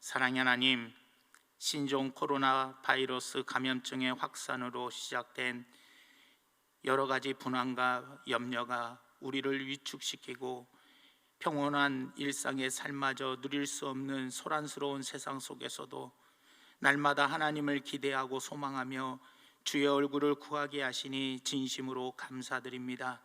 사랑의 하나님, 신종 코로나 바이러스 감염증의 확산으로 시작된 여러 가지 분황과 염려가 우리를 위축시키고 평온한 일상의 삶마저 누릴 수 없는 소란스러운 세상 속에서도 날마다 하나님을 기대하고 소망하며 주의 얼굴을 구하게 하시니 진심으로 감사드립니다.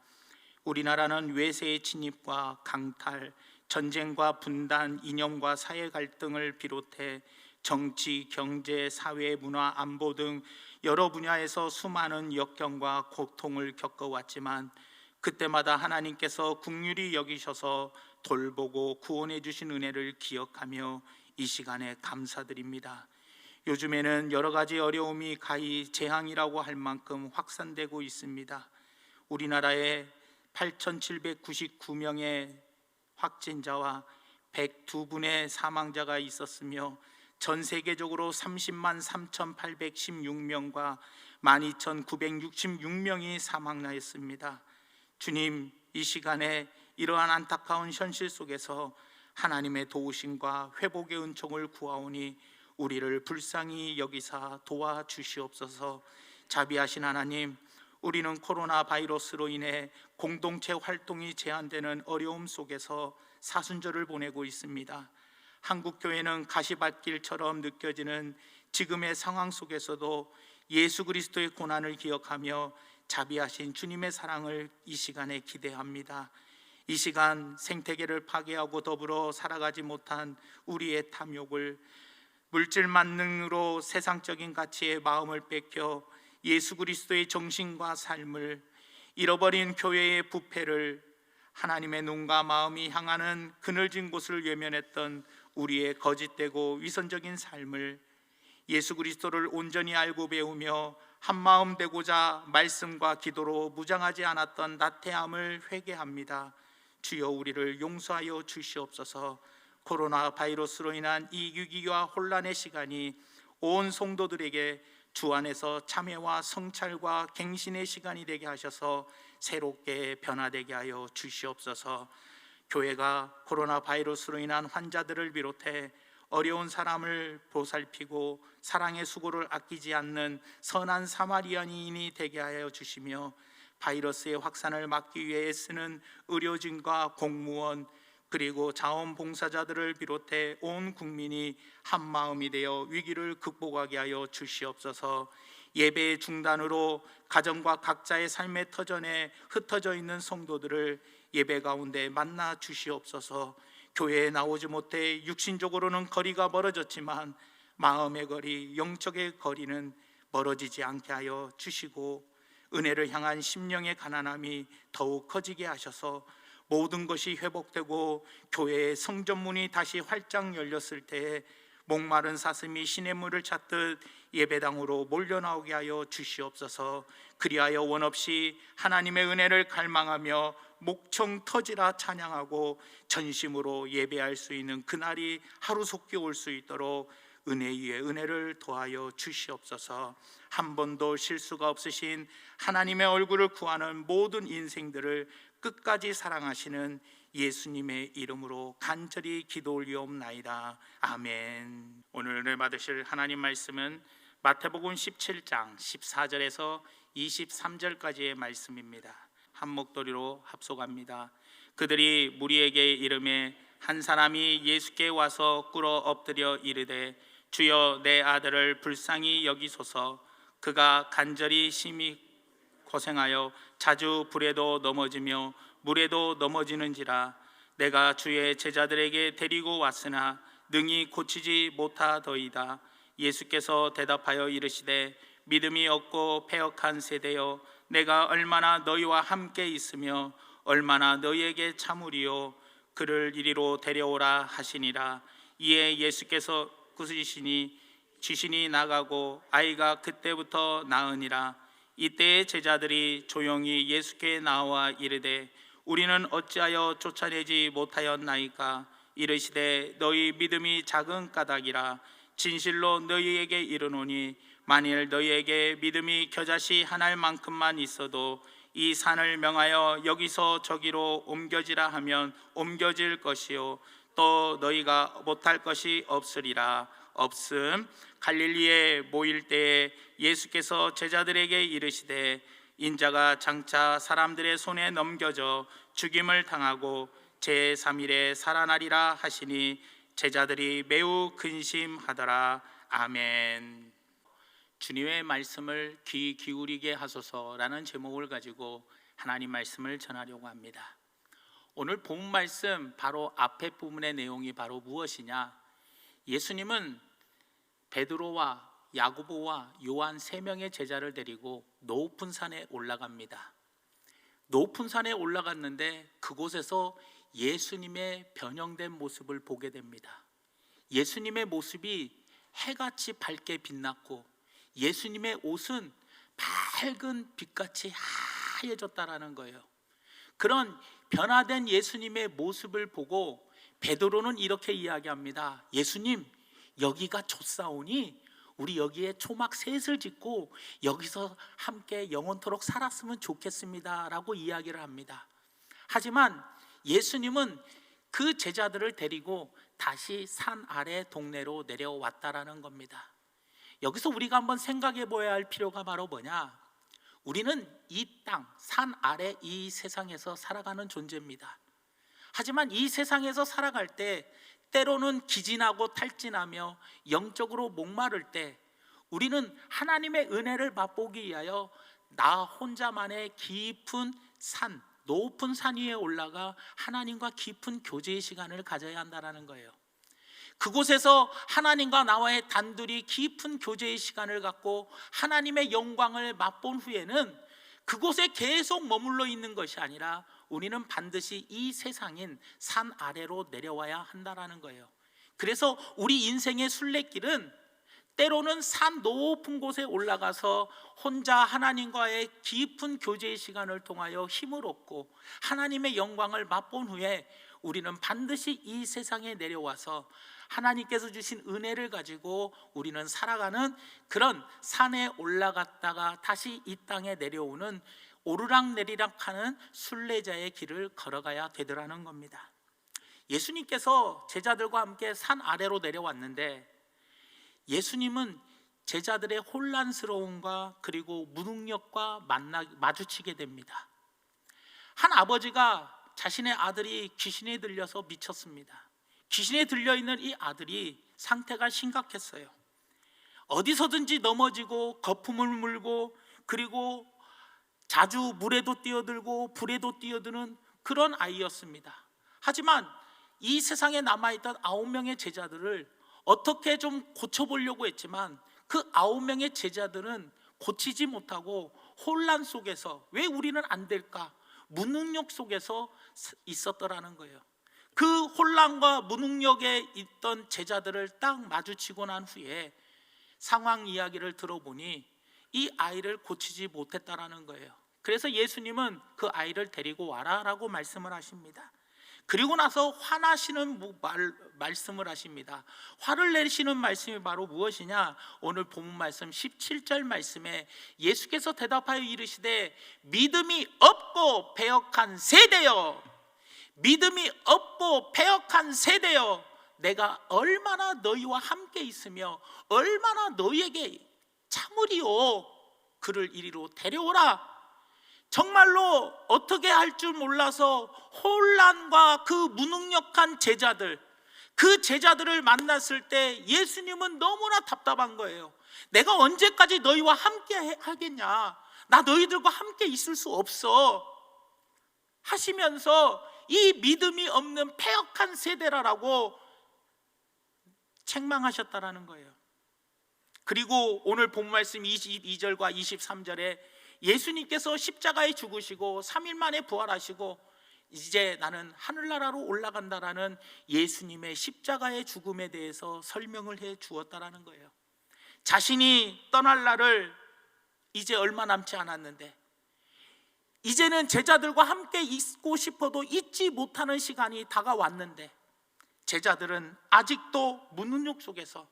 우리나라는 외세의 침입과 강탈, 전쟁과 분단, 이념과 사회 갈등을 비롯해 정치, 경제, 사회, 문화, 안보 등 여러 분야에서 수많은 역경과 고통을 겪어왔지만 그때마다 하나님께서 긍휼히 여기셔서 돌보고 구원해 주신 은혜를 기억하며 이 시간에 감사드립니다. 요즘에는 여러 가지 어려움이 가히 재앙이라고 할 만큼 확산되고 있습니다. 우리나라에 8,799명의 확진자와 102분의 사망자가 있었으며 전 세계적으로 30만 3,816명과 12,966명이 사망하였습니다. 주님, 이 시간에 이러한 안타까운 현실 속에서 하나님의 도우심과 회복의 은총을 구하오니 우리를 불쌍히 여기사 도와주시옵소서. 자비하신 하나님, 우리는 코로나 바이러스로 인해 공동체 활동이 제한되는 어려움 속에서 사순절을 보내고 있습니다. 한국교회는 가시밭길처럼 느껴지는 지금의 상황 속에서도 예수 그리스도의 고난을 기억하며 자비하신 주님의 사랑을 이 시간에 기대합니다. 이 시간 생태계를 파괴하고 더불어 살아가지 못한 우리의 탐욕을, 물질 만능으로 세상적인 가치에 마음을 뺏겨 예수 그리스도의 정신과 삶을 잃어버린 교회의 부패를, 하나님의 눈과 마음이 향하는 그늘진 곳을 외면했던 우리의 거짓되고 위선적인 삶을 예수 그리스도를 온전히 알고 배우며 한마음 되고자 말씀과 기도로 무장하지 않았던 나태함을 회개합니다. 주여, 우리를 용서하여 주시옵소서. 코로나 바이러스로 인한 이 위기와 혼란의 시간이 온 성도들에게 주 안에서 참회와 성찰과 갱신의 시간이 되게 하셔서 새롭게 변화되게 하여 주시옵소서. 교회가 코로나 바이러스로 인한 환자들을 비롯해 어려운 사람을 보살피고 사랑의 수고를 아끼지 않는 선한 사마리아인이 되게 하여 주시며 바이러스의 확산을 막기 위해 애쓰는 의료진과 공무원 그리고 자원봉사자들을 비롯해 온 국민이 한마음이 되어 위기를 극복하게 하여 주시옵소서. 예배의 중단으로 가정과 각자의 삶의 터전에 흩어져 있는 성도들을 예배 가운데 만나 주시옵소서. 교회에 나오지 못해 육신적으로는 거리가 멀어졌지만 마음의 거리, 영적의 거리는 멀어지지 않게 하여 주시고 은혜를 향한 심령의 가난함이 더욱 커지게 하셔서 모든 것이 회복되고 교회의 성전문이 다시 활짝 열렸을 때에 목마른 사슴이 시냇물을 찾듯 예배당으로 몰려나오게 하여 주시옵소서. 그리하여 원없이 하나님의 은혜를 갈망하며 목청 터지라 찬양하고 전심으로 예배할 수 있는 그날이 하루속히 올 수 있도록 은혜 위에 은혜를 더하여 주시옵소서. 한 번도 실수가 없으신 하나님의 얼굴을 구하는 모든 인생들을 끝까지 사랑하시는 예수님의 이름으로 간절히 기도 올리옵나이다. 아멘. 오늘 은혜 받으실 하나님 말씀은 마태복음 17장 14절에서 23절까지의 말씀입니다. 한 목소리로 합독합니다. 그들이 무리에게 이르매 한 사람이 예수께 와서 꿇어 엎드려 이르되 주여, 내 아들을 불쌍히 여기소서. 그가 간절히 심히 고생하여 자주 불에도 넘어지며 물에도 넘어지는지라. 내가 주의 제자들에게 데리고 왔으나 능히 고치지 못하더이다. 예수께서 대답하여 이르시되 믿음이 없고 패역한 세대여, 내가 얼마나 너희와 함께 있으며 얼마나 너희에게 참으리요. 그를 이리로 데려오라 하시니라. 이에 예수께서 꾸짖으시니 귀신이 나가고 아이가 그때부터 나으니라. 이때의 제자들이 조용히 예수께 나와 이르되 우리는 어찌하여 쫓아내지 못하였나이까? 이르시되 너희 믿음이 작은 까닭이라. 진실로 너희에게 이르노니 만일 너희에게 믿음이 겨자씨 한 알만큼만 있어도 이 산을 명하여 여기서 저기로 옮겨지라 하면 옮겨질 것이요 또 너희가 못할 것이 없으리라. 없음. 갈릴리에 모일 때에 예수께서 제자들에게 이르시되 인자가 장차 사람들의 손에 넘겨져 죽임을 당하고 제3일에 살아나리라 하시니 제자들이 매우 근심하더라. 아멘. 주님의 말씀을 귀 기울이게 하소서라는 제목을 가지고 하나님 말씀을 전하려고 합니다. 오늘 본 말씀 바로 앞에 부분의 내용이 바로 무엇이냐? 예수님은 베드로와 야고보와 요한 3명의 제자를 데리고 높은 산에 올라갑니다. 높은 산에 올라갔는데 그곳에서 예수님의 변형된 모습을 보게 됩니다. 예수님의 모습이 해같이 밝게 빛났고 예수님의 옷은 밝은 빛같이 하얘졌다라는 거예요. 그런 변화된 예수님의 모습을 보고 베드로는 이렇게 이야기합니다. 예수님, 여기가 좋사오니 우리 여기에 초막 셋을 짓고 여기서 함께 영원토록 살았으면 좋겠습니다 라고 이야기를 합니다. 하지만 예수님은 그 제자들을 데리고 다시 산 아래 동네로 내려왔다라는 겁니다. 여기서 우리가 한번 생각해 보아야 할 필요가 바로 뭐냐? 우리는 이 땅, 산 아래 이 세상에서 살아가는 존재입니다. 하지만 이 세상에서 살아갈 때 때로는 기진하고 탈진하며 영적으로 목마를 때 우리는 하나님의 은혜를 맛보기 위하여 나 혼자만의 깊은 산, 높은 산 위에 올라가 하나님과 깊은 교제의 시간을 가져야 한다는 거예요. 그곳에서 하나님과 나와의 단둘이 깊은 교제의 시간을 갖고 하나님의 영광을 맛본 후에는 그곳에 계속 머물러 있는 것이 아니라 우리는 반드시 이 세상인 산 아래로 내려와야 한다는 거예요. 그래서 우리 인생의 순례길은 때로는 산 높은 곳에 올라가서 혼자 하나님과의 깊은 교제의 시간을 통하여 힘을 얻고 하나님의 영광을 맛본 후에 우리는 반드시 이 세상에 내려와서 하나님께서 주신 은혜를 가지고 우리는 살아가는 그런 산에 올라갔다가 다시 이 땅에 내려오는 오르락내리락하는 순례자의 길을 걸어가야 되더라는 겁니다. 예수님께서 제자들과 함께 산 아래로 내려왔는데 예수님은 제자들의 혼란스러움과 그리고 무능력과 마주치게 됩니다. 한 아버지가 자신의 아들이 귀신에 들려서 미쳤습니다. 귀신에 들려있는 이 아들이 상태가 심각했어요. 어디서든지 넘어지고 거품을 물고 그리고 자주 물에도 뛰어들고 불에도 뛰어드는 그런 아이였습니다. 하지만 이 세상에 남아있던 9명의 제자들을 어떻게 좀 고쳐보려고 했지만 그 9명의 제자들은 고치지 못하고 혼란 속에서 왜 우리는 안 될까? 무능력 속에서 있었더라는 거예요. 그 혼란과 무능력에 있던 제자들을 딱 마주치고 난 후에 상황 이야기를 들어보니 이 아이를 고치지 못했다라는 거예요. 그래서 예수님은 그 아이를 데리고 와라라고 말씀을 하십니다. 그리고 나서 화나시는 말씀을 하십니다. 화를 내시는 말씀이 바로 무엇이냐? 오늘 본문 말씀 17절 말씀에 예수께서 대답하여 이르시되 믿음이 없고 패역한 세대여, 믿음이 없고 패역한 세대여, 내가 얼마나 너희와 함께 있으며 얼마나 너희에게 참으리요, 그를 이리로 데려오라. 정말로 어떻게 할 줄 몰라서 혼란과 그 무능력한 제자들, 그 제자들을 만났을 때 예수님은 너무나 답답한 거예요. 내가 언제까지 너희와 함께 하겠냐? 나 너희들과 함께 있을 수 없어 하시면서 이 믿음이 없는 패역한 세대라고 책망하셨다라는 거예요. 그리고 오늘 본 말씀 22절과 23절에 예수님께서 십자가에 죽으시고 3일 만에 부활하시고 이제 나는 하늘나라로 올라간다라는 예수님의 십자가의 죽음에 대해서 설명을 해 주었다라는 거예요. 자신이 떠날 날을 이제 얼마 남지 않았는데 이제는 제자들과 함께 있고 싶어도 있지 못하는 시간이 다가왔는데 제자들은 아직도 무능력 속에서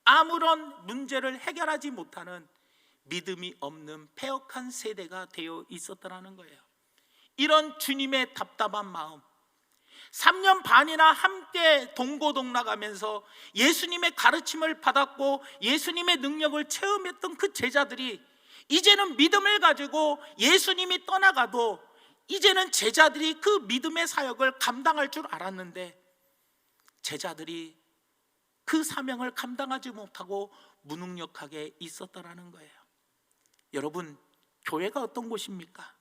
아무런 문제를 해결하지 못하는 믿음이 없는 패역한 세대가 되어 있었더라는 거예요. 이런 주님의 답답한 마음, 3년 반이나 함께 동고동락하면서 예수님의 가르침을 받았고 예수님의 능력을 체험했던 그 제자들이 이제는 믿음을 가지고 예수님이 떠나가도 이제는 제자들이 그 믿음의 사역을 감당할 줄 알았는데 제자들이 그 사명을 감당하지 못하고 무능력하게 있었다라는 거예요. 여러분, 교회가 어떤 곳입니까?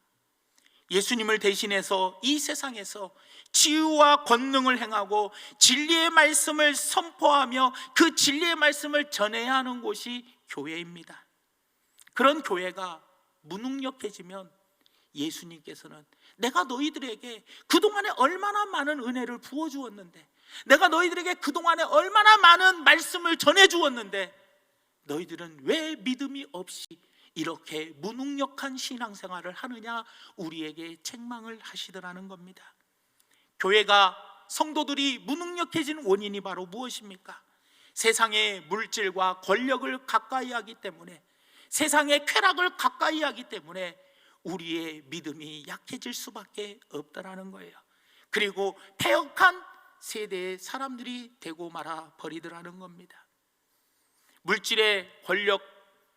예수님을 대신해서 이 세상에서 치유와 권능을 행하고 진리의 말씀을 선포하며 그 진리의 말씀을 전해야 하는 곳이 교회입니다. 그런 교회가 무능력해지면 예수님께서는 내가 너희들에게 그동안에 얼마나 많은 은혜를 부어주었는데, 내가 너희들에게 그동안에 얼마나 많은 말씀을 전해주었는데 너희들은 왜 믿음이 없이 이렇게 무능력한 신앙생활을 하느냐, 우리에게 책망을 하시더라는 겁니다. 교회가, 성도들이 무능력해진 원인이 바로 무엇입니까? 세상의 물질과 권력을 가까이 하기 때문에, 세상의 쾌락을 가까이 하기 때문에 우리의 믿음이 약해질 수밖에 없다라는 거예요. 그리고 패역한 세대의 사람들이 되고 말아 버리더라는 겁니다.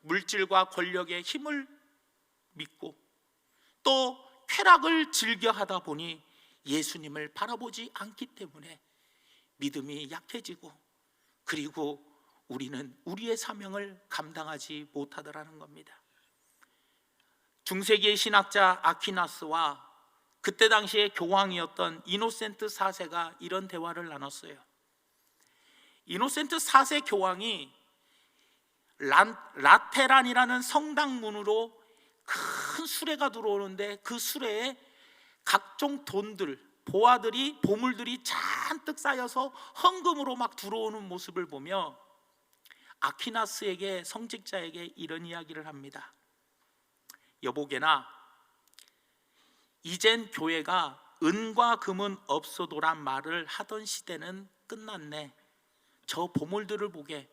물질과 권력의 힘을 믿고 또 쾌락을 즐겨 하다 보니 예수님을 바라보지 않기 때문에 믿음이 약해지고, 그리고 우리는 우리의 사명을 감당하지 못하더라는 겁니다. 중세기의 신학자 아퀴나스와 그때 당시에 교황이었던 이노센트 4세가 이런 대화를 나눴어요. 이노센트 4세 교황이 라테란이라는 성당문으로 큰 수레가 들어오는데 그 수레에 각종 돈들, 보물들이 잔뜩 쌓여서 헌금으로 막 들어오는 모습을 보며 아퀴나스에게, 성직자에게 이런 이야기를 합니다. 여보게나, 이젠 교회가 은과 금은 없어도란 말을 하던 시대는 끝났네. 저 보물들을 보게.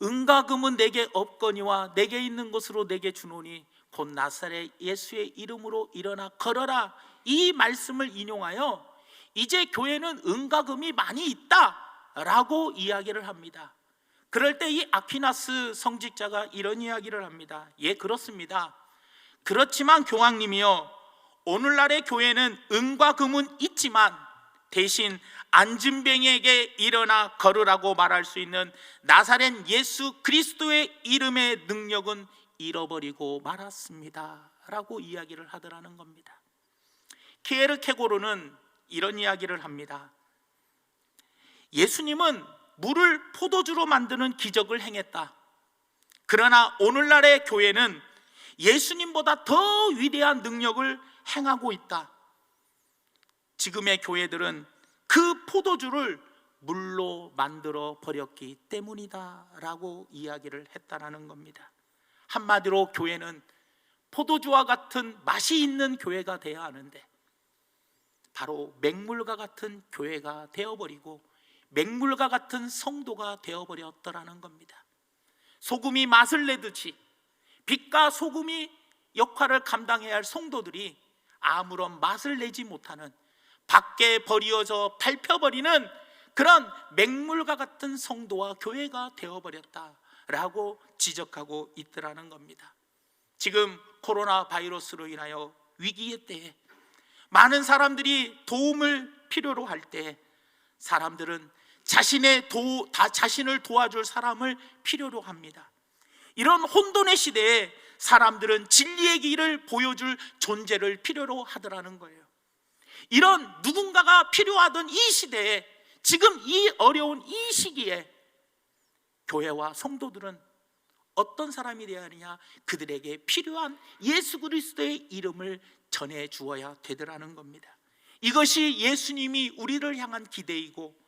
은과 금은 내게 없거니와 내게 있는 것으로 내게 주노니 곧 나사렛 예수의 이름으로 일어나 걸어라. 이 말씀을 인용하여 이제 교회는 은과 금이 많이 있다라고 이야기를 합니다. 그럴 때 이 아퀴나스 성직자가 이런 이야기를 합니다. 예, 그렇습니다. 그렇지만 교황님이요, 오늘날의 교회는 은과 금은 있지만 대신 안진뱅이에게 일어나 걸으라고 말할 수 있는 나사렛 예수 그리스도의 이름의 능력은 잃어버리고 말았습니다 라고 이야기를 하더라는 겁니다. 키에르케고르는 이런 이야기를 합니다. 예수님은 물을 포도주로 만드는 기적을 행했다. 그러나 오늘날의 교회는 예수님보다 더 위대한 능력을 행하고 있다. 지금의 교회들은 그 포도주를 물로 만들어 버렸기 때문이다 라고 이야기를 했다라는 겁니다. 한마디로 교회는 포도주와 같은 맛이 있는 교회가 되어야 하는데 바로 맹물과 같은 교회가 되어버리고 맹물과 같은 성도가 되어버렸더라는 겁니다. 소금이 맛을 내듯이 빛과 소금이 역할을 감당해야 할 성도들이 아무런 맛을 내지 못하는, 밖에 버려져 밟혀버리는 그런 맹물과 같은 성도와 교회가 되어버렸다라고 지적하고 있더라는 겁니다. 지금 코로나 바이러스로 인하여 위기의 때에 많은 사람들이 도움을 필요로 할 때 사람들은 자신을 도와줄 사람을 필요로 합니다. 이런 혼돈의 시대에 사람들은 진리의 길을 보여줄 존재를 필요로 하더라는 거예요. 이런 누군가가 필요하던 이 시대에, 지금 이 어려운 이 시기에 교회와 성도들은 어떤 사람이 되어야 하느냐? 그들에게 필요한 예수 그리스도의 이름을 전해 주어야 되더라는 겁니다. 이것이 예수님이 우리를 향한 기대이고,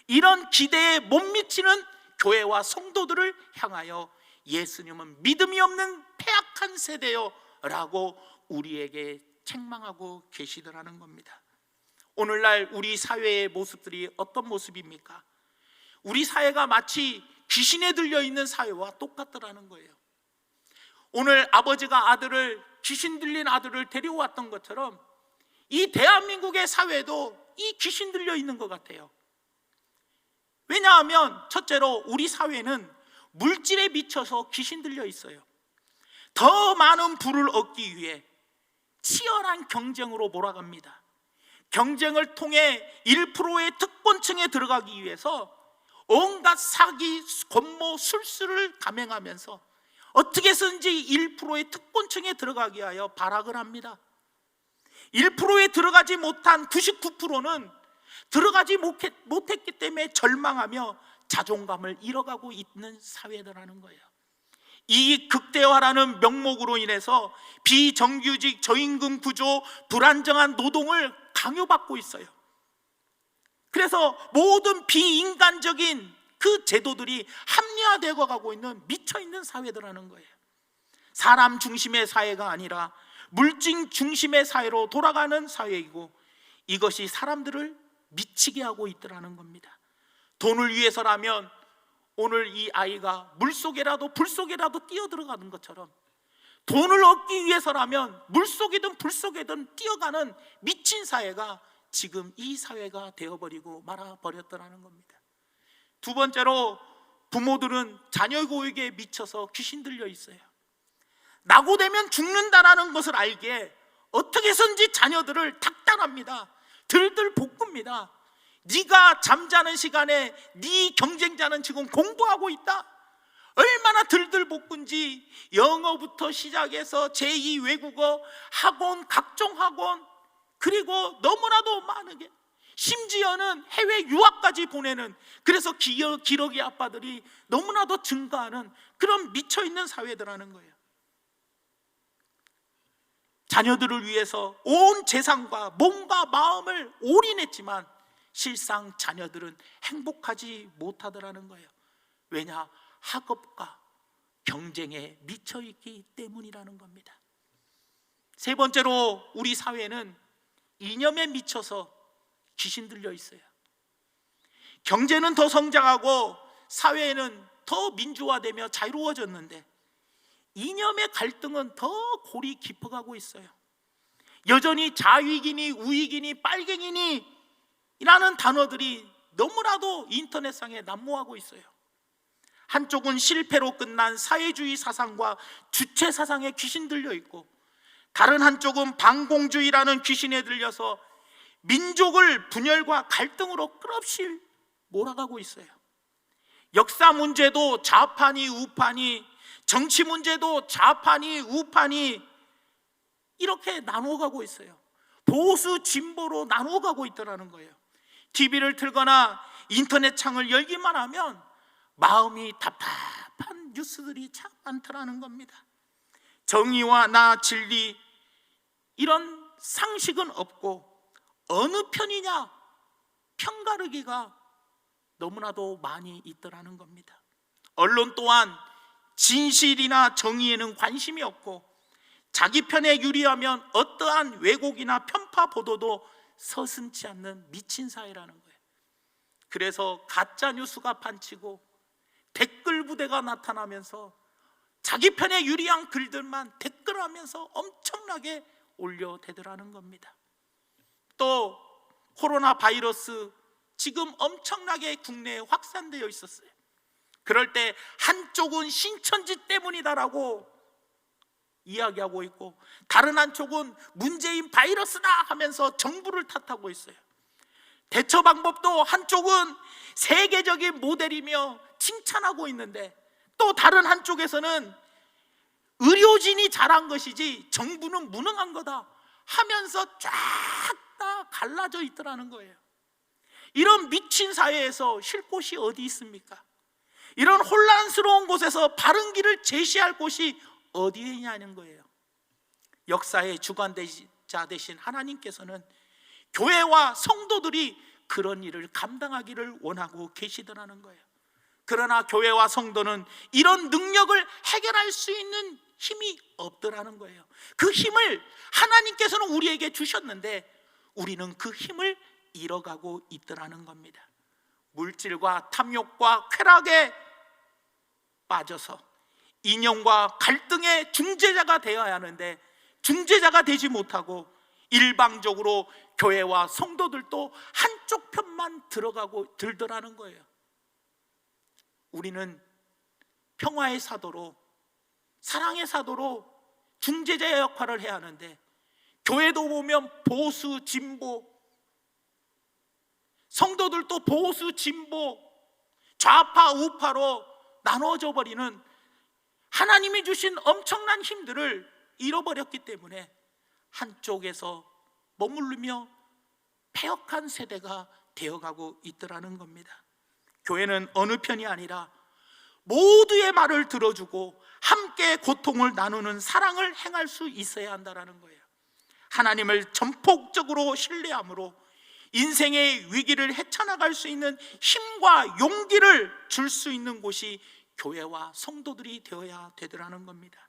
이런 기대에 못 미치는 교회와 성도들을 향하여 예수님은 믿음이 없는 패악한 세대요 라고 우리에게 책망하고 계시더라는 겁니다. 오늘날 우리 사회의 모습들이 어떤 모습입니까? 우리 사회가 마치 귀신에 들려있는 사회와 똑같더라는 거예요. 오늘 아버지가 귀신 들린 아들을 데려왔던 것처럼 이 대한민국의 사회도 이 귀신 들려 있는 것 같아요. 왜냐하면 첫째로 우리 사회는 물질에 미쳐서 귀신 들려 있어요. 더 많은 부를 얻기 위해 치열한 경쟁으로 몰아갑니다. 경쟁을 통해 1%의 특권층에 들어가기 위해서 온갖 사기, 권모, 술수를 감행하면서 어떻게 해서든지 1%의 특권층에 들어가기 위하여 발악을 합니다. 1%에 들어가지 못한 99%는 들어가지 못했기 때문에 절망하며 자존감을 잃어가고 있는 사회라는 거예요. 이 극대화라는 명목으로 인해서 비정규직, 저임금 구조, 불안정한 노동을 강요받고 있어요. 그래서 모든 비인간적인 그 제도들이 합리화되어 가고 있는, 미쳐있는 사회들라는 거예요. 사람 중심의 사회가 아니라 물질 중심의 사회로 돌아가는 사회이고, 이것이 사람들을 미치게 하고 있더라는 겁니다. 돈을 위해서라면 오늘 이 아이가 물속에라도 불속에라도 뛰어들어가는 것처럼, 돈을 얻기 위해서라면 물속이든 불속이든 뛰어가는 미친 사회가 지금 이 사회가 되어버리고 말아버렸더라는 겁니다. 두 번째로, 부모들은 자녀 교육에 미쳐서 귀신 들려 있어요. 낙오되면 죽는다라는 것을 알기에 어떻게 해서든지 자녀들을 닥달합니다. 들들 볶습니다. 네가 잠자는 시간에 네 경쟁자는 지금 공부하고 있다. 얼마나 들들 볶은지 영어부터 시작해서 제2 외국어 학원, 각종 학원, 그리고 너무나도 많은, 심지어는 해외 유학까지 보내는, 그래서 기러기 아빠들이 너무나도 증가하는 그런 미쳐있는 사회들라는 거예요. 자녀들을 위해서 온 재산과 몸과 마음을 올인했지만 실상 자녀들은 행복하지 못하더라는 거예요. 왜냐? 학업과 경쟁에 미쳐있기 때문이라는 겁니다. 세 번째로, 우리 사회는 이념에 미쳐서 귀신 들려 있어요. 경제는 더 성장하고 사회는 더 민주화되며 자유로워졌는데 이념의 갈등은 더 골이 깊어가고 있어요. 여전히 자위기니 우익이니 빨갱이니 라는 단어들이 너무나도 인터넷상에 난무하고 있어요. 한쪽은 실패로 끝난 사회주의 사상과 주체 사상에 귀신 들려 있고, 다른 한쪽은 반공주의라는 귀신에 들려서 민족을 분열과 갈등으로 끝없이 몰아가고 있어요. 역사 문제도 좌파니 우파니, 정치 문제도 좌파니 우파니 이렇게 나눠가고 있어요. 보수 진보로 나눠가고 있더라는 거예요. TV를 틀거나 인터넷 창을 열기만 하면 마음이 답답한 뉴스들이 참 많더라는 겁니다. 정의와 나, 진리, 이런 상식은 없고 어느 편이냐 편가르기가 너무나도 많이 있더라는 겁니다. 언론 또한 진실이나 정의에는 관심이 없고 자기 편에 유리하면 어떠한 왜곡이나 편파 보도도 서슴지 않는 미친 사회라는 거예요. 그래서 가짜 뉴스가 판치고 댓글 부대가 나타나면서 자기 편에 유리한 글들만 댓글하면서 엄청나게 올려대더라는 겁니다. 또 코로나 바이러스 지금 엄청나게 국내에 확산되어 있었어요. 그럴 때 한쪽은 신천지 때문이다라고 이야기하고 있고, 다른 한쪽은 문재인 바이러스다 하면서 정부를 탓하고 있어요. 대처 방법도 한쪽은 세계적인 모델이며 칭찬하고 있는데, 또 다른 한쪽에서는 의료진이 잘한 것이지 정부는 무능한 거다 하면서 쫙 다 갈라져 있더라는 거예요. 이런 미친 사회에서 쉴 곳이 어디 있습니까? 이런 혼란스러운 곳에서 바른 길을 제시할 곳이 어디에 있냐는 거예요. 역사의 주관자 되신 하나님께서는 교회와 성도들이 그런 일을 감당하기를 원하고 계시더라는 거예요. 그러나 교회와 성도는 이런 능력을 해결할 수 있는 힘이 없더라는 거예요. 그 힘을 하나님께서는 우리에게 주셨는데 우리는 그 힘을 잃어가고 있더라는 겁니다. 물질과 탐욕과 쾌락에 빠져서 이념과 갈등의 중재자가 되어야 하는데 중재자가 되지 못하고 일방적으로 교회와 성도들도 한쪽 편만 들더라는 거예요. 우리는 평화의 사도로, 사랑의 사도로 중재자의 역할을 해야 하는데, 교회도 보면 보수, 진보, 성도들도 보수, 진보, 좌파, 우파로 나눠져 버리는 하나님이 주신 엄청난 힘들을 잃어버렸기 때문에 한쪽에서 머무르며 패역한 세대가 되어가고 있더라는 겁니다. 교회는 어느 편이 아니라 모두의 말을 들어주고 함께 고통을 나누는 사랑을 행할 수 있어야 한다는 거예요. 하나님을 전폭적으로 신뢰함으로 인생의 위기를 헤쳐나갈 수 있는 힘과 용기를 줄 수 있는 곳이 교회와 성도들이 되어야 되더라는 겁니다.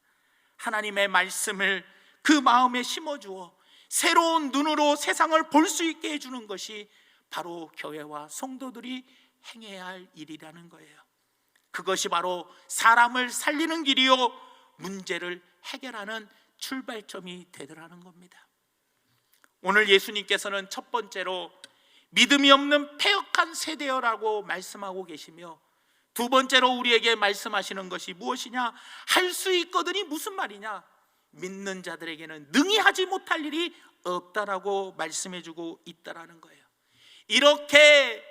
하나님의 말씀을 그 마음에 심어주어 새로운 눈으로 세상을 볼 수 있게 해주는 것이 바로 교회와 성도들이 행해야 할 일이라는 거예요. 그것이 바로 사람을 살리는 길이요, 문제를 해결하는 출발점이 되더라는 겁니다. 오늘 예수님께서는 첫 번째로 믿음이 없는 패역한 세대여라고 말씀하고 계시며, 두 번째로 우리에게 말씀하시는 것이 무엇이냐? 할 수 있거든이 무슨 말이냐? 믿는 자들에게는 능히 하지 못할 일이 없다라고 말씀해주고 있다라는 거예요. 이렇게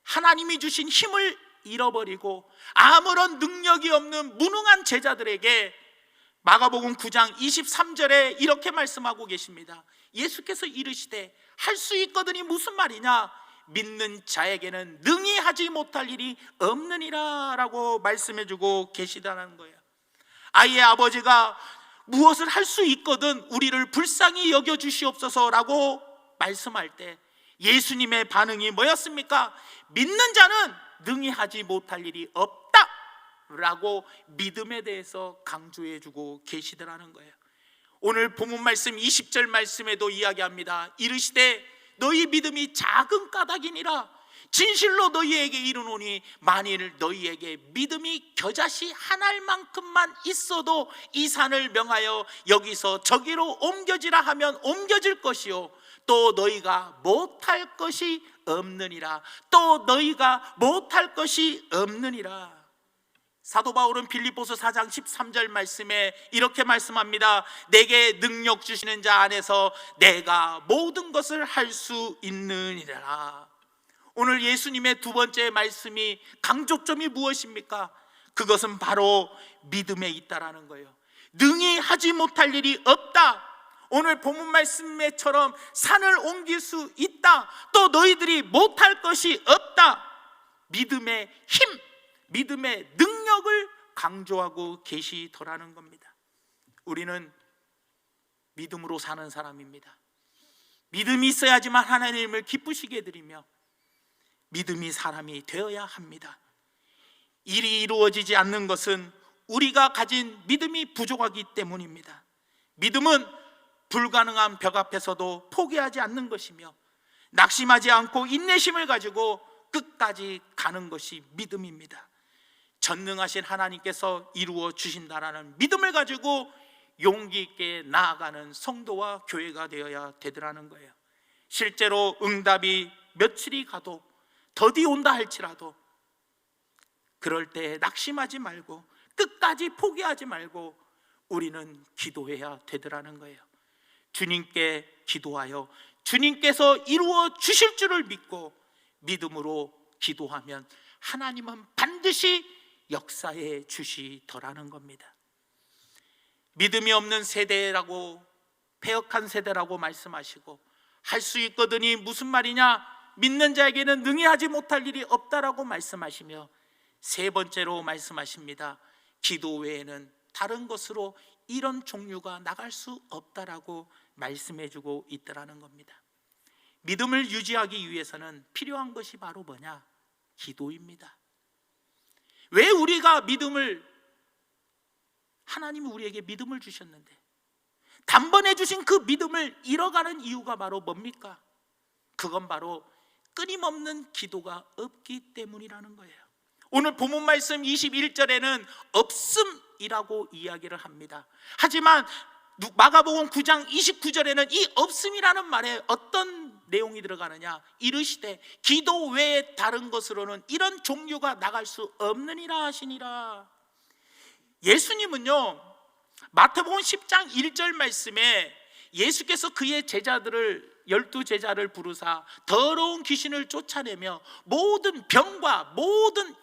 하나님이 주신 힘을 잃어버리고 아무런 능력이 없는 무능한 제자들에게 마가복음 9장 23절에 이렇게 말씀하고 계십니다. 예수께서 이르시되 할 수 있거든이 무슨 말이냐? 믿는 자에게는 능히 하지 못할 일이 없느니라 라고 말씀해주고 계시다는 거예요. 아이의 아버지가 무엇을 할 수 있거든 우리를 불쌍히 여겨주시옵소서 라고 말씀할 때 예수님의 반응이 뭐였습니까? 믿는 자는 능히 하지 못할 일이 없다 라고 믿음에 대해서 강조해주고 계시더라는 거예요. 오늘 본문 말씀 20절 말씀에도 이야기합니다. 이르시되 너희 믿음이 작은 까닭이니라. 진실로 너희에게 이르노니 만일 너희에게 믿음이 겨자씨 한 알만큼만 있어도 이 산을 명하여 여기서 저기로 옮겨지라 하면 옮겨질 것이요 또 너희가 못할 것이 없느니라. 또 너희가 못할 것이 없느니라. 사도 바울은 빌립보서 4장 13절 말씀에 이렇게 말씀합니다. 내게 능력 주시는 자 안에서 내가 모든 것을 할 수 있느니라. 오늘 예수님의 두 번째 말씀이 강조점이 무엇입니까? 그것은 바로 믿음에 있다라는 거예요. 능히 하지 못할 일이 없다. 오늘 본문 말씀에처럼 산을 옮길 수 있다. 또 너희들이 못할 것이 없다. 믿음의 힘, 믿음의 능력을 강조하고 계시더라는 겁니다. 우리는 믿음으로 사는 사람입니다. 믿음이 있어야지만 하나님을 기쁘시게 드리며 믿음이 사람이 되어야 합니다. 일이 이루어지지 않는 것은 우리가 가진 믿음이 부족하기 때문입니다. 믿음은 불가능한 벽 앞에서도 포기하지 않는 것이며 낙심하지 않고 인내심을 가지고 끝까지 가는 것이 믿음입니다. 전능하신 하나님께서 이루어 주신다라는 믿음을 가지고 용기 있게 나아가는 성도와 교회가 되어야 되더라는 거예요. 실제로 응답이 며칠이 가도 더디 온다 할지라도 그럴 때 낙심하지 말고 끝까지 포기하지 말고 우리는 기도해야 되더라는 거예요. 주님께 기도하여 주님께서 이루어 주실 줄을 믿고 믿음으로 기도하면 하나님은 반드시 역사해 주시더라는 겁니다. 믿음이 없는 세대라고, 패역한 세대라고 말씀하시고 할 수 있거든이 무슨 말이냐? 믿는 자에게는 능히 하지 못할 일이 없다라고 말씀하시며 세 번째로 말씀하십니다. 기도 외에는 다른 것으로 이런 종류가 나갈 수 없다라고 말씀해주고 있더라는 겁니다. 믿음을 유지하기 위해서는 필요한 것이 바로 뭐냐? 기도입니다. 왜 우리가 하나님이 우리에게 믿음을 주셨는데 단번에 주신 그 믿음을 잃어가는 이유가 바로 뭡니까? 그건 바로 끊임없는 기도가 없기 때문이라는 거예요. 오늘 본문 말씀 21절에는 없음이라고 이야기를 합니다. 하지만 마가복음 9장 29절에는 이 없음이라는 말에 어떤 내용이 들어가느냐? 이르시되 기도 외에 다른 것으로는 이런 종류가 나갈 수 없느니라 하시니라. 예수님은요, 마태복음 10장 1절 말씀에 예수께서 그의 제자들을 12제자를 부르사 더러운 귀신을 쫓아내며 모든 병과 모든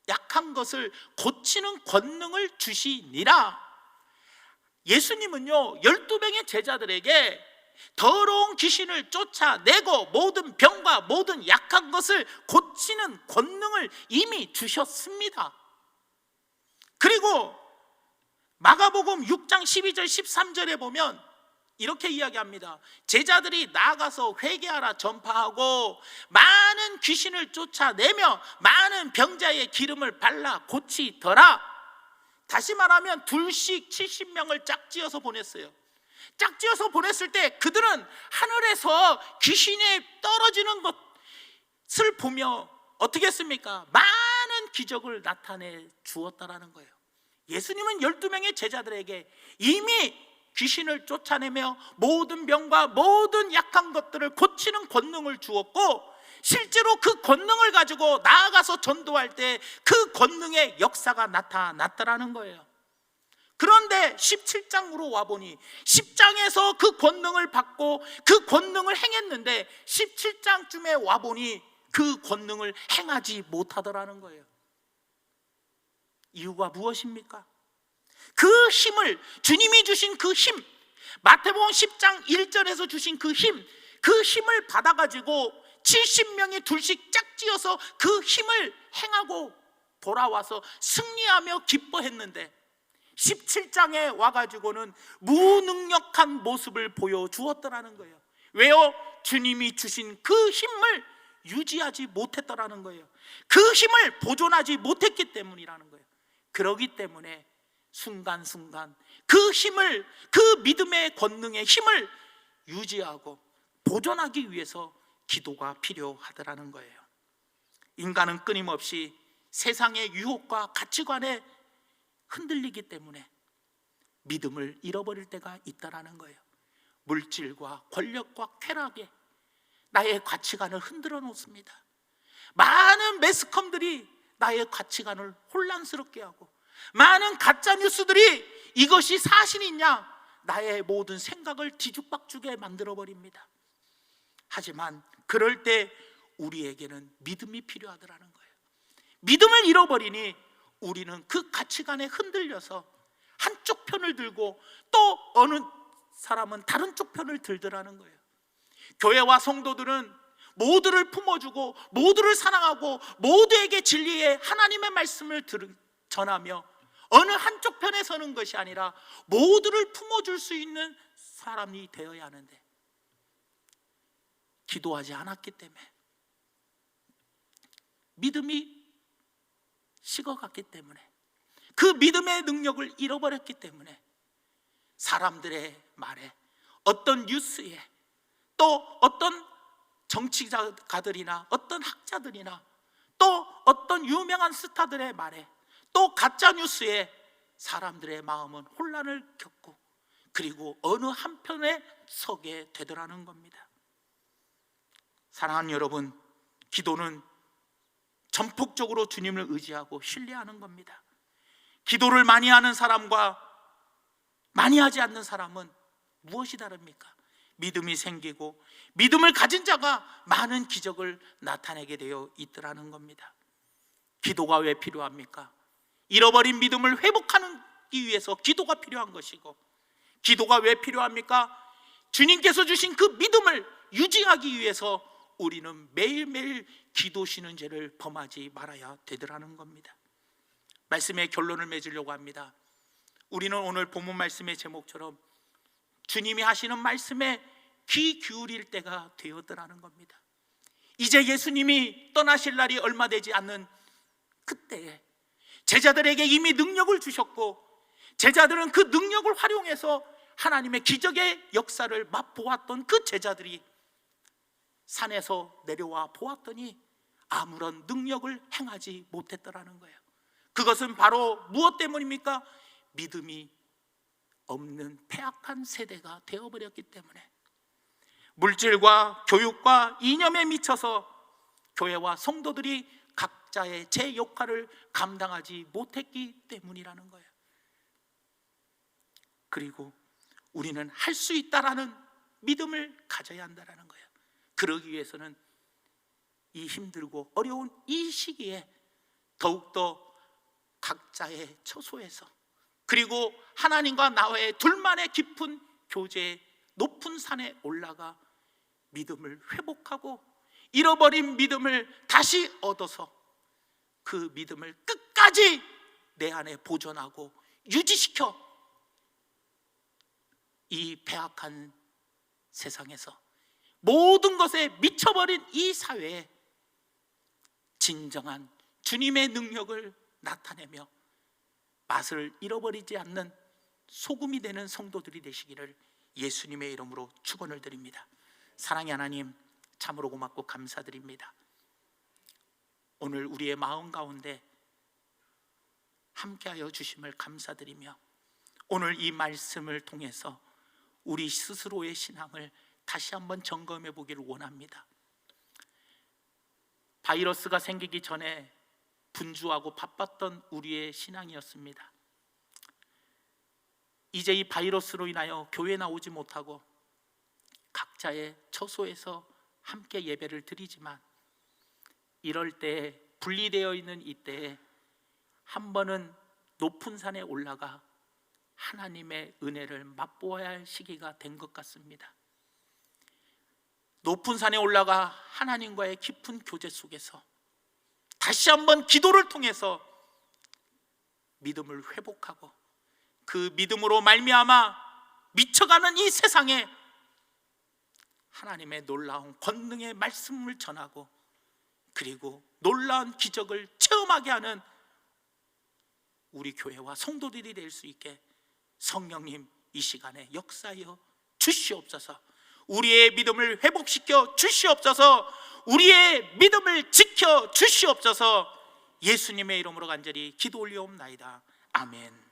약한 것을 고치는 권능을 주시니라. 예수님은요 12명의 제자들에게 더러운 귀신을 쫓아내고 모든 병과 모든 약한 것을 고치는 권능을 이미 주셨습니다. 그리고 마가복음 6장 12절 13절에 보면 이렇게 이야기합니다. 제자들이 나아가서 회개하라 전파하고 많은 귀신을 쫓아내며 많은 병자의 기름을 발라 고치더라. 다시 말하면 둘씩 70명을 짝지어서 보냈어요. 짝지어서 보냈을 때 그들은 하늘에서 귀신이 떨어지는 것을 보며 어떻게 했습니까? 많은 기적을 나타내 주었다라는 거예요. 예수님은 12명의 제자들에게 이미 귀신을 쫓아내며 모든 병과 모든 약한 것들을 고치는 권능을 주었고, 실제로 그 권능을 가지고 나아가서 전도할 때 그 권능의 역사가 나타났다라는 거예요. 그런데 17장으로 와보니 10장에서 그 권능을 받고 그 권능을 행했는데 17장쯤에 와보니 그 권능을 행하지 못하더라는 거예요. 이유가 무엇입니까? 그 힘을, 주님이 주신 그 힘, 마태복음 10장 1절에서 주신 그 힘을 받아가지고 70명이 둘씩 짝지어서 그 힘을 행하고 돌아와서 승리하며 기뻐했는데 17장에 와가지고는 무능력한 모습을 보여주었더라는 거예요. 왜요? 주님이 주신 그 힘을 유지하지 못했더라는 거예요. 그 힘을 보존하지 못했기 때문이라는 거예요. 그러기 때문에 순간순간 그 힘을, 그 믿음의 권능의 힘을 유지하고 보존하기 위해서 기도가 필요하더라는 거예요. 인간은 끊임없이 세상의 유혹과 가치관에 흔들리기 때문에 믿음을 잃어버릴 때가 있다라는 거예요. 물질과 권력과 쾌락에 나의 가치관을 흔들어 놓습니다. 많은 매스컴들이 나의 가치관을 혼란스럽게 하고, 많은 가짜 뉴스들이 이것이 사실이냐 나의 모든 생각을 뒤죽박죽에 만들어 버립니다. 하지만 그럴 때 우리에게는 믿음이 필요하더라는 거예요. 믿음을 잃어버리니 우리는 그 가치관에 흔들려서 한쪽 편을 들고 또 어느 사람은 다른 쪽 편을 들더라는 거예요. 교회와 성도들은 모두를 품어주고 모두를 사랑하고 모두에게 진리의 하나님의 말씀을 전하며 어느 한쪽 편에 서는 것이 아니라 모두를 품어줄 수 있는 사람이 되어야 하는데 기도하지 않았기 때문에, 믿음이 식어갔기 때문에, 그 믿음의 능력을 잃어버렸기 때문에 사람들의 말에, 어떤 뉴스에, 또 어떤 정치가들이나 어떤 학자들이나 또 어떤 유명한 스타들의 말에, 또 가짜 뉴스에 사람들의 마음은 혼란을 겪고 그리고 어느 한편에 서게 되더라는 겁니다. 사랑하는 여러분, 기도는 전폭적으로 주님을 의지하고 신뢰하는 겁니다. 기도를 많이 하는 사람과 많이 하지 않는 사람은 무엇이 다릅니까? 믿음이 생기고 믿음을 가진 자가 많은 기적을 나타내게 되어 있더라는 겁니다. 기도가 왜 필요합니까? 잃어버린 믿음을 회복하기 위해서 기도가 필요한 것이고, 기도가 왜 필요합니까? 주님께서 주신 그 믿음을 유지하기 위해서 우리는 매일매일 기도시는 죄를 범하지 말아야 되더라는 겁니다. 말씀의 결론을 맺으려고 합니다. 우리는 오늘 본문 말씀의 제목처럼 주님이 하시는 말씀에 귀 기울일 때가 되었더라는 겁니다. 이제 예수님이 떠나실 날이 얼마 되지 않는 그때에 제자들에게 이미 능력을 주셨고, 제자들은 그 능력을 활용해서 하나님의 기적의 역사를 맛보았던 그 제자들이 산에서 내려와 보았더니 아무런 능력을 행하지 못했더라는 거예요. 그것은 바로 무엇 때문입니까? 믿음이 없는 패악한 세대가 되어버렸기 때문에 물질과 교육과 이념에 미쳐서 교회와 성도들이 각자의 제 역할을 감당하지 못했기 때문이라는 거예요. 그리고 우리는 할 수 있다라는 믿음을 가져야 한다는 거예요. 그러기 위해서는 이 힘들고 어려운 이 시기에 더욱더 각자의 처소에서, 그리고 하나님과 나와의 둘만의 깊은 교제의 높은 산에 올라가 믿음을 회복하고 잃어버린 믿음을 다시 얻어서 그 믿음을 끝까지 내 안에 보존하고 유지시켜 이 패악한 세상에서 모든 것에 미쳐버린 이 사회에 진정한 주님의 능력을 나타내며 맛을 잃어버리지 않는 소금이 되는 성도들이 되시기를 예수님의 이름으로 축원을 드립니다. 사랑의 하나님, 참으로 고맙고 감사드립니다. 오늘 우리의 마음 가운데 함께하여 주심을 감사드리며 오늘 이 말씀을 통해서 우리 스스로의 신앙을 다시 한번 점검해 보기를 원합니다. 바이러스가 생기기 전에 분주하고 바빴던 우리의 신앙이었습니다. 이제 이 바이러스로 인하여 교회 나오지 못하고 각자의 처소에서 함께 예배를 드리지만, 이럴 때 분리되어 있는 이때에 한 번은 높은 산에 올라가 하나님의 은혜를 맛보아야 할 시기가 된 것 같습니다. 높은 산에 올라가 하나님과의 깊은 교제 속에서 다시 한번 기도를 통해서 믿음을 회복하고 그 믿음으로 말미암아 미쳐가는 이 세상에 하나님의 놀라운 권능의 말씀을 전하고 그리고 놀라운 기적을 체험하게 하는 우리 교회와 성도들이 될 수 있게 성령님 이 시간에 역사하여 주시옵소서. 우리의 믿음을 회복시켜 주시옵소서. 우리의 믿음을 지켜 주시옵소서. 예수님의 이름으로 간절히 기도 올리옵나이다. 아멘.